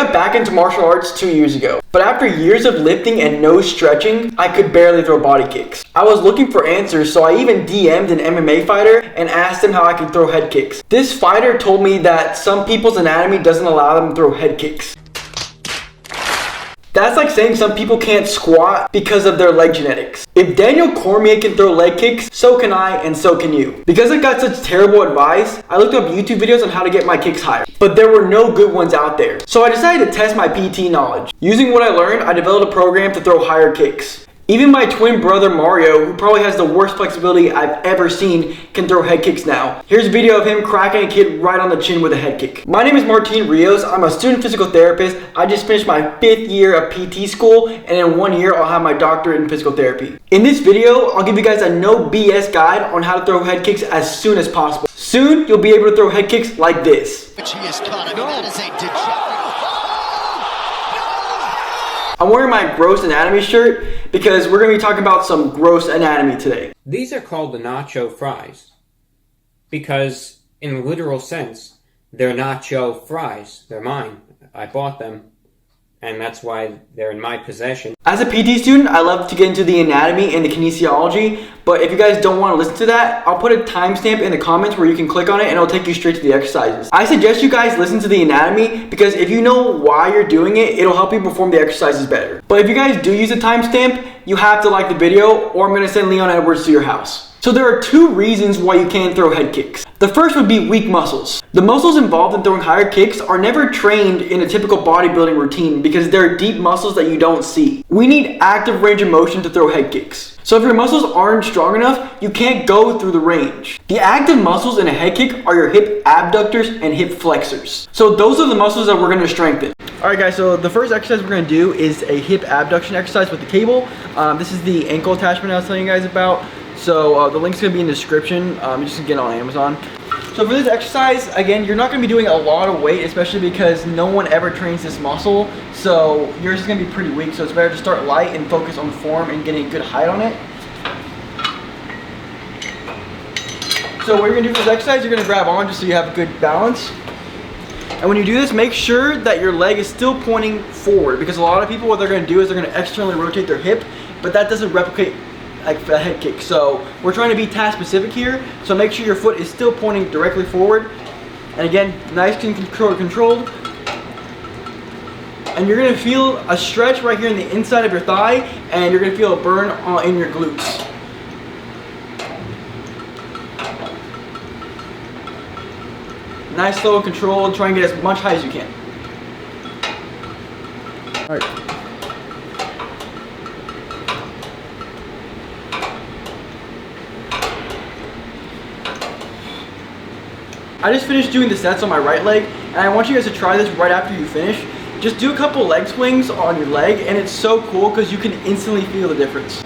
got back into martial arts 2 years ago, but after years of lifting and no stretching, I could barely throw body kicks. I was looking for answers, so I even DM'd an MMA fighter and asked him how I could throw head kicks. This fighter told me that some people's anatomy doesn't allow them to throw head kicks. That's like saying some people can't squat because of their leg genetics. If Daniel Cormier can throw leg kicks, so can I and so can you. Because I got such terrible advice, I looked up YouTube videos on how to get my kicks higher, but there were no good ones out there. So I decided to test my PT knowledge. Using what I learned, I developed a program to throw higher kicks. Even my twin brother Mario, who probably has the worst flexibility I've ever seen, can throw head kicks now. Here's a video of him cracking a kid right on the chin with a head kick. My name is Rios. I'm a student physical therapist. I just finished my 5th year of PT school, and in 1 year I'll have my doctorate in physical therapy. In this video, I'll give you guys a no BS guide on how to throw head kicks as soon as possible. Soon, you'll be able to throw head kicks like this. Which he is caught. I mean, that is a degenerate. I'm wearing my gross anatomy shirt because we're going to be talking about some gross anatomy today. These are called the nacho fries because, in a literal sense, they're nacho fries. They're mine. I bought them, and that's why they're in my possession. As a PT student, I love to get into the anatomy and the kinesiology, but if you guys don't want to listen to that, I'll put a timestamp in the comments where you can click on it and it'll take you straight to the exercises. I suggest you guys listen to the anatomy because if you know why you're doing it, it'll help you perform the exercises better. But if you guys do use a timestamp, you have to like the video or I'm going to send Leon Edwards to your house. So there are 2 reasons why you can't throw head kicks. The first would be weak muscles. The muscles involved in throwing higher kicks are never trained in a typical bodybuilding routine because they're deep muscles that you don't see. We need active range of motion to throw head kicks. So if your muscles aren't strong enough, you can't go through the range. The active muscles in a head kick are your hip abductors and hip flexors. So those are the muscles that we're going to strengthen. Alright guys, so the first exercise we're going to do is a hip abduction exercise with the cable. This is the ankle attachment I was telling you guys about. So the link's going to be in the description. You just can get it on Amazon. So for this exercise, again, you're not going to be doing a lot of weight, especially because no one ever trains this muscle. So yours is going to be pretty weak. So it's better to start light and focus on form and getting a good height on it. So what you're going to do for this exercise, you're going to grab on just so you have a good balance. And when you do this, make sure that your leg is still pointing forward because a lot of people, what they're going to do is they're going to externally rotate their hip, but that doesn't replicate like a head kick. So we're trying to be task specific here. So make sure your foot is still pointing directly forward. And again, nice and controlled. And you're going to feel a stretch right here in the inside of your thigh, and you're going to feel a burn in your glutes. Nice, slow, and controlled. Try and get as much height as you can. All right. I just finished doing the sets on my right leg, and I want you guys to try this right after you finish. Just do a couple leg swings on your leg, and it's so cool because you can instantly feel the difference.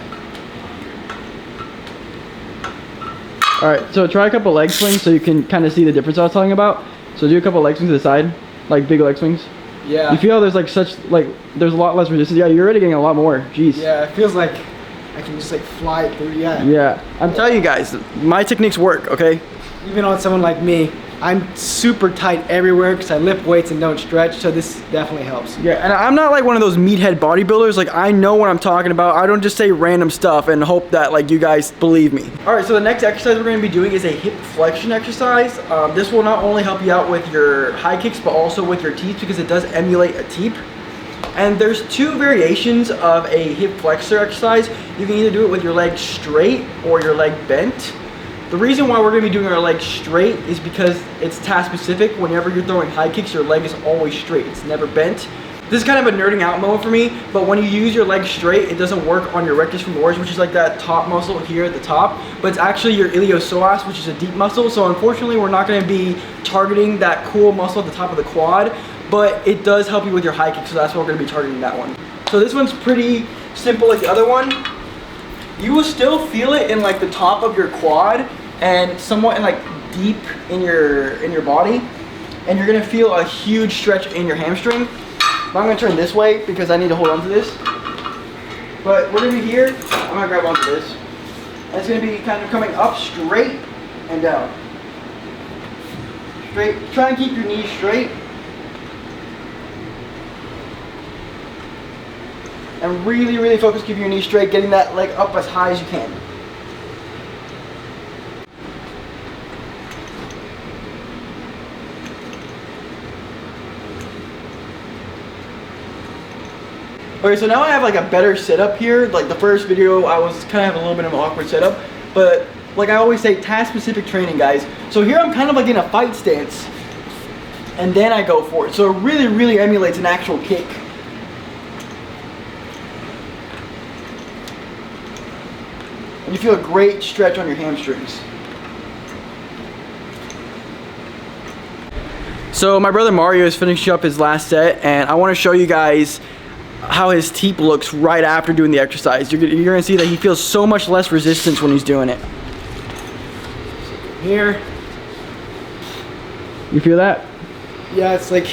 Alright, so try a couple leg swings so you can kind of see the difference I was talking about. So do a couple leg swings to the side, like big leg swings. Yeah. You feel there's like there's a lot less resistance. Yeah, you're already getting a lot more. Jeez. Yeah, it feels like I can just like fly through, yeah. Yeah, I'm telling you guys, my techniques work, okay? Even on someone like me, I'm super tight everywhere because I lift weights and don't stretch, so this definitely helps. Yeah, and I'm not like one of those meathead bodybuilders. Like, I know what I'm talking about. I don't just say random stuff and hope that like you guys believe me. All right, so the next exercise we're going to be doing is a hip flexion exercise. This will not only help you out with your high kicks, but also with your teeps because it does emulate a teep. And there's 2 variations of a hip flexor exercise. You can either do it with your leg straight or your leg bent. The reason why we're going to be doing our leg straight is because it's task specific. Whenever you're throwing high kicks, your leg is always straight. It's never bent. This is kind of a nerding out moment for me, but when you use your leg straight, it doesn't work on your rectus femoris, which is like that top muscle here at the top, but it's actually your iliopsoas, which is a deep muscle. So unfortunately, we're not going to be targeting that cool muscle at the top of the quad, but it does help you with your high kick, so that's why we're going to be targeting that one. So this one's pretty simple like the other one. You will still feel it in like the top of your quad and somewhat in like deep in your body, and you're gonna feel a huge stretch in your hamstring. But I'm gonna turn this way because I need to hold on to this. But we're gonna be here. I'm gonna grab onto this. And it's gonna be kind of coming up straight and down. Straight. Try and keep your knees straight. and really, really focus keeping your knee straight, getting that leg up as high as you can. Okay, so now I have like a better setup here. Like the first video, I was kind of having a little bit of an awkward setup, but like I always say, task-specific training, guys. So here I'm kind of like in a fight stance, and then I go for it. So it really, really emulates an actual kick. And you feel a great stretch on your hamstrings. So my brother Mario is finishing up his last set, and I want to show you guys how his teep looks right after doing the exercise. You're gonna see that he feels so much less resistance when he's doing it. Here. You feel that? Yeah, it's like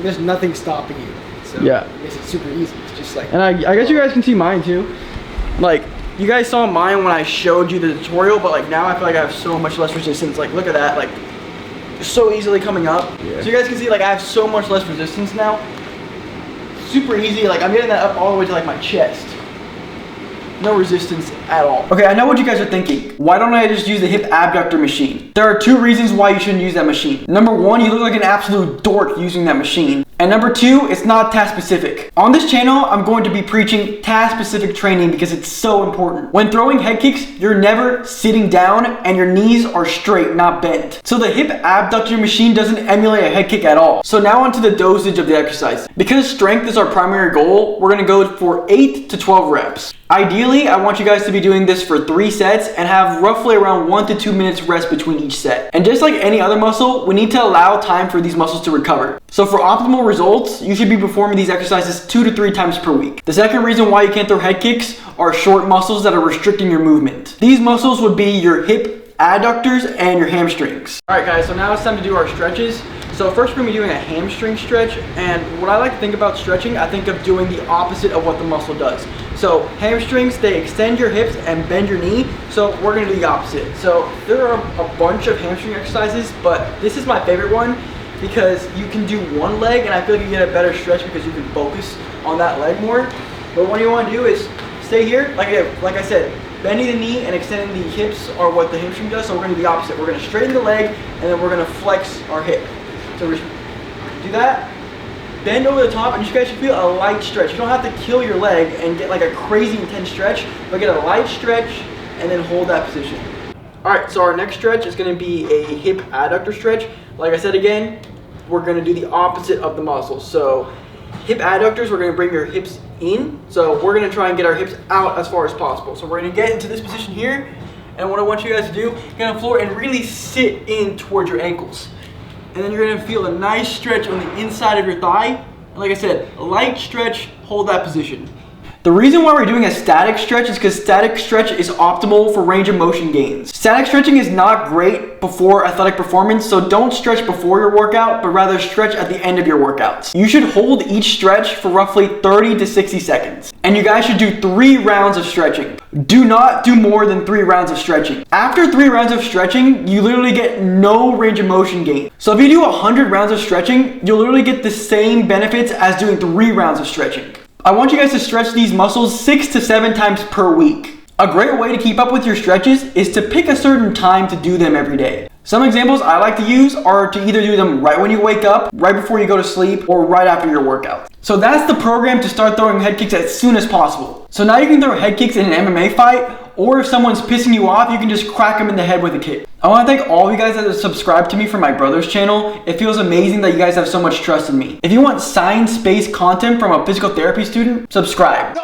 there's nothing stopping you. So yeah. I guess it's super easy. It's just like. And I guess you guys can see mine too. Like, you guys saw mine when I showed you the tutorial, but like now I feel like I have so much less resistance. Like, look at that. Like, so easily coming up. Yeah. So you guys can see like I have so much less resistance now. Super easy. Like, I'm getting that up all the way to like my chest. No resistance at all. Okay, I know what you guys are thinking. Why don't I just use the hip abductor machine? There are two reasons why you shouldn't use that machine. Number one, you look like an absolute dork using that machine. And number two, it's not task specific. On this channel, I'm going to be preaching task specific training because it's so important. When throwing head kicks, you're never sitting down and your knees are straight, not bent. So the hip abductor machine doesn't emulate a head kick at all. So now onto the dosage of the exercise. Because strength is our primary goal, we're gonna go for 8 to 12 reps. Ideally, I want you guys to be doing this for 3 sets and have roughly around 1 to 2 minutes rest between each set. And just like any other muscle, we need to allow time for these muscles to recover. So for optimal results, you should be performing these exercises 2 to 3 times per week. The second reason why you can't throw head kicks are short muscles that are restricting your movement. These muscles would be your hip adductors and your hamstrings. All right, guys, so now it's time to do our stretches. So first we're gonna be doing a hamstring stretch, and what I like to think about stretching, I think of doing the opposite of what the muscle does. So hamstrings, they extend your hips and bend your knee, so we're gonna do the opposite. So there are a bunch of hamstring exercises, but this is my favorite one because you can do one leg, and I feel like you get a better stretch because you can focus on that leg more. But what you wanna do is stay here, like I said, bending the knee and extending the hips are what the hamstring does, so we're gonna do the opposite. We're gonna straighten the leg, and then we're gonna flex our hip. So we do that, bend over the top, and you guys should feel a light stretch. You don't have to kill your leg and get like a crazy intense stretch, but get a light stretch and then hold that position. All right, so our next stretch is gonna be a hip adductor stretch. Like I said again, we're gonna do the opposite of the muscles. So hip adductors, we're gonna bring your hips in. So we're gonna try and get our hips out as far as possible. So we're gonna get into this position here, and what I want you guys to do, get on the floor and really sit in towards your ankles. And then you're gonna feel a nice stretch on the inside of your thigh. And like I said, a light stretch, hold that position. The reason why we're doing a static stretch is because static stretch is optimal for range of motion gains. Static stretching is not great before athletic performance, so don't stretch before your workout, but rather stretch at the end of your workouts. You should hold each stretch for roughly 30 to 60 seconds. And you guys should do 3 rounds of stretching. Do not do more than 3 rounds of stretching. After 3 rounds of stretching, you literally get no range of motion gain. So if you do 100 rounds of stretching, you'll literally get the same benefits as doing 3 rounds of stretching. I want you guys to stretch these muscles 6 to 7 times per week. A great way to keep up with your stretches is to pick a certain time to do them every day. Some examples I like to use are to either do them right when you wake up, right before you go to sleep, or right after your workout. So that's the program to start throwing head kicks as soon as possible. So now you can throw head kicks in an MMA fight, or if someone's pissing you off, you can just crack them in the head with a kick. I want to thank all of you guys that have subscribed to me from my brother's channel. It feels amazing that you guys have so much trust in me. If you want science-based content from a physical therapy student, subscribe.